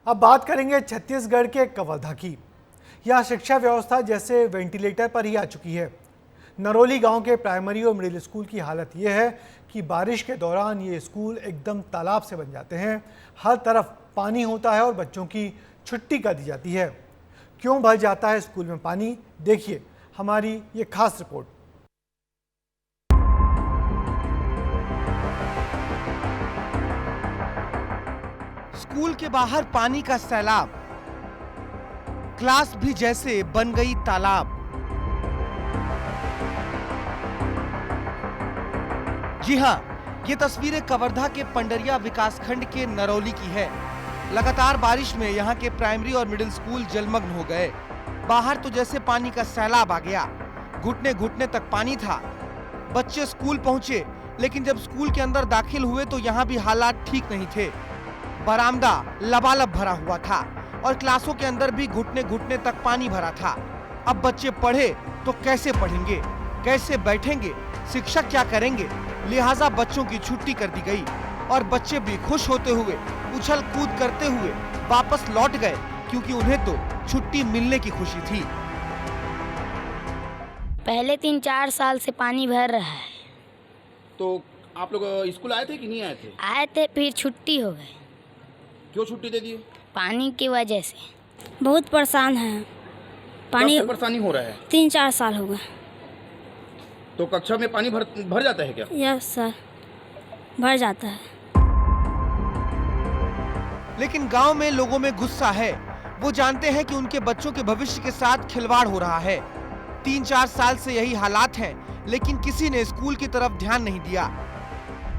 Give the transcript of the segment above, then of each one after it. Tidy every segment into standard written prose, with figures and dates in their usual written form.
अब बात करेंगे छत्तीसगढ़ के कवर्धा की। यहाँ शिक्षा व्यवस्था जैसे वेंटिलेटर पर ही आ चुकी है। नरोली गांव के प्राइमरी और मिडिल स्कूल की हालत यह है कि बारिश के दौरान ये स्कूल एकदम तालाब से बन जाते हैं। हर तरफ पानी होता है और बच्चों की छुट्टी कर दी जाती है। क्यों भर जाता है स्कूल में पानी, देखिए हमारी ये खास रिपोर्ट। स्कूल के बाहर पानी का सैलाब, क्लास भी जैसे बन गई तालाब। जी हाँ, ये तस्वीरें कवर्धा के पंडरिया विकासखंड के नरौली की है। लगातार बारिश में यहाँ के प्राइमरी और मिडिल स्कूल जलमग्न हो गए। बाहर तो जैसे पानी का सैलाब आ गया, घुटने घुटने तक पानी था। बच्चे स्कूल पहुंचे, लेकिन जब स्कूल के अंदर दाखिल हुए तो यहाँ भी हालात ठीक नहीं थे। बरामदा लबालब भरा हुआ था और क्लासों के अंदर भी घुटने घुटने तक पानी भरा था। अब बच्चे पढ़े तो कैसे पढ़ेंगे, कैसे बैठेंगे, शिक्षक क्या करेंगे? लिहाजा बच्चों की छुट्टी कर दी गई और बच्चे भी खुश होते हुए, उछल कूद करते हुए वापस लौट गए, क्योंकि उन्हें तो छुट्टी मिलने की खुशी थी। पहले 3-4 साल से पानी भर रहा है। तो आप लोग स्कूल आए थे कि नहीं आए थे? आए थे, फिर छुट्टी हो गई। क्यों छुट्टी दे दी? पानी की वजह से बहुत परेशान है। पानी परेशानी हो रहा है। 3-4 साल हो गए। तो कक्षा में पानी भर जाता है क्या? यस सर, भर जाता है। लेकिन गांव में लोगों में गुस्सा है। वो जानते हैं कि उनके बच्चों के भविष्य के साथ खिलवाड़ हो रहा है। 3-4 साल से यही हालात हैं, लेकिन किसी ने स्कूल की तरफ ध्यान नहीं दिया।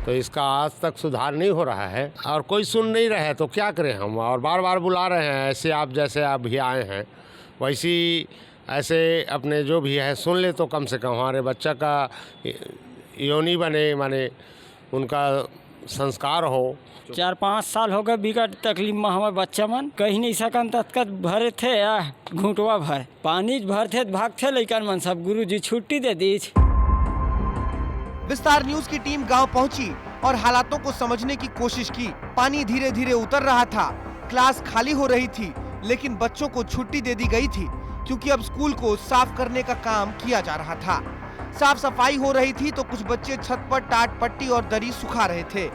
तो इसका आज तक सुधार नहीं हो रहा है और कोई सुन नहीं रहा है, तो क्या करें हम? और बार बार बुला रहे हैं, ऐसे आप जैसे आप भी आए हैं वैसी ऐसे अपने जो भी है सुन ले, तो कम से कम हमारे बच्चा का योनि बने, माने उनका संस्कार हो। 4-5 साल हो गए बिकट तकलीफ में हमारे बच्चा मन कहीं नहीं सकन तत्कत भरे थे या घूंटवा भर पानी भरते भागते लेकिन मन सब गुरुजी छुट्टी दे दी। विस्तार न्यूज की टीम गांव पहुंची और हालातों को समझने की कोशिश की। पानी धीरे धीरे उतर रहा था, क्लास खाली हो रही थी, लेकिन बच्चों को छुट्टी दे दी गई थी, क्योंकि अब स्कूल को साफ करने का काम किया जा रहा था। साफ सफाई हो रही थी तो कुछ बच्चे छत पर टाट पट्टी और दरी सुखा रहे थे।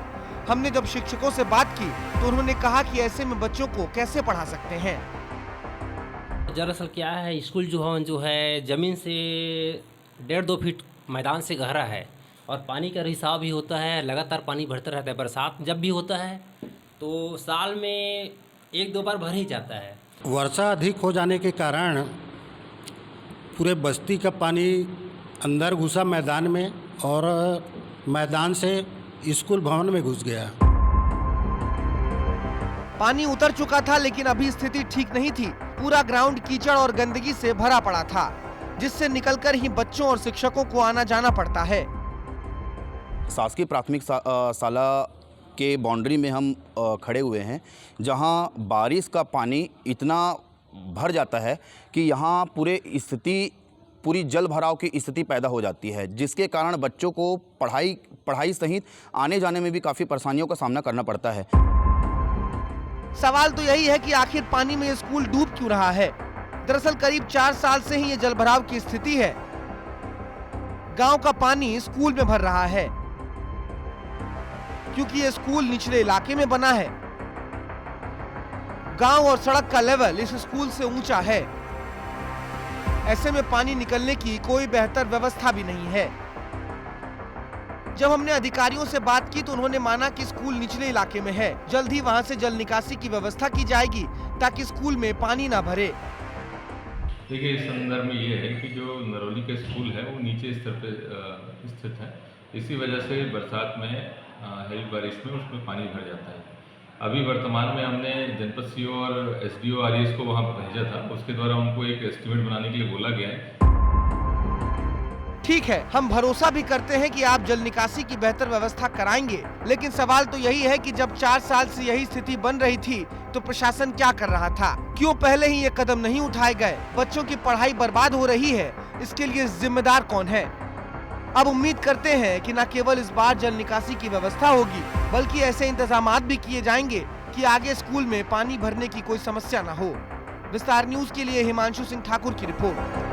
हमने जब शिक्षकों से बात की तो उन्होंने कहा कि ऐसे में बच्चों को कैसे पढ़ा सकते हैं। दरअसल क्या है, स्कूल जो है जमीन से 1.5-2 फीट मैदान से गहरा है और पानी का रिसाव भी होता है, लगातार पानी भरता रहता है। बरसात जब भी होता है तो साल में 1-2 बार भर ही जाता है। वर्षा अधिक हो जाने के कारण पूरे बस्ती का पानी अंदर घुसा मैदान में और मैदान से स्कूल भवन में घुस गया। पानी उतर चुका था, लेकिन अभी स्थिति ठीक नहीं थी। पूरा ग्राउंड कीचड़ और गंदगी से भरा पड़ा था, जिससे निकलकर ही बच्चों और शिक्षकों को आना जाना पड़ता है। शासकीय प्राथमिक शाला के बाउंड्री में हम खड़े हुए हैं, जहां बारिश का पानी इतना भर जाता है कि यहां पूरी जल भराव की स्थिति पैदा हो जाती है, जिसके कारण बच्चों को पढ़ाई सहित आने जाने में भी काफ़ी परेशानियों का सामना करना पड़ता है। सवाल तो यही है कि आखिर पानी में स्कूल डूब क्यों रहा है। दरअसल करीब 4 साल से ही ये जलभराव की स्थिति है। गांव का पानी स्कूल में भर रहा है, क्योंकि ये स्कूल निचले इलाके में बना है। गांव और सड़क का लेवल इस स्कूल से ऊंचा है। ऐसे में पानी निकलने की कोई बेहतर व्यवस्था भी नहीं है। जब हमने अधिकारियों से बात की तो उन्होंने माना कि स्कूल निचले इलाके में है, जल्द ही वहां से जल निकासी की व्यवस्था की जाएगी ताकि स्कूल में पानी ना भरे। देखिए, इस संदर्भ में ये है कि जो नरौली का स्कूल है वो नीचे स्तर पर स्थित है। इसी वजह से बरसात में हेवी बारिश में उसमें पानी भर जाता है। अभी वर्तमान में हमने जनपद सीओ और एसडीओ आरएस को वहां भेजा था, उसके द्वारा उनको एक एस्टीमेट बनाने के लिए बोला गया है। ठीक है, हम भरोसा भी करते हैं कि आप जल निकासी की बेहतर व्यवस्था कराएंगे, लेकिन सवाल तो यही है कि जब 4 साल से यही स्थिति बन रही थी तो प्रशासन क्या कर रहा था? क्यों पहले ही ये कदम नहीं उठाए गए? बच्चों की पढ़ाई बर्बाद हो रही है, इसके लिए जिम्मेदार कौन है? अब उम्मीद करते हैं कि न केवल इस बार जल निकासी की व्यवस्था होगी, बल्कि ऐसे इंतजामात भी किए जाएंगे कि आगे स्कूल में पानी भरने की कोई समस्या न हो। विस्तार न्यूज के लिए हिमांशु सिंह ठाकुर की रिपोर्ट।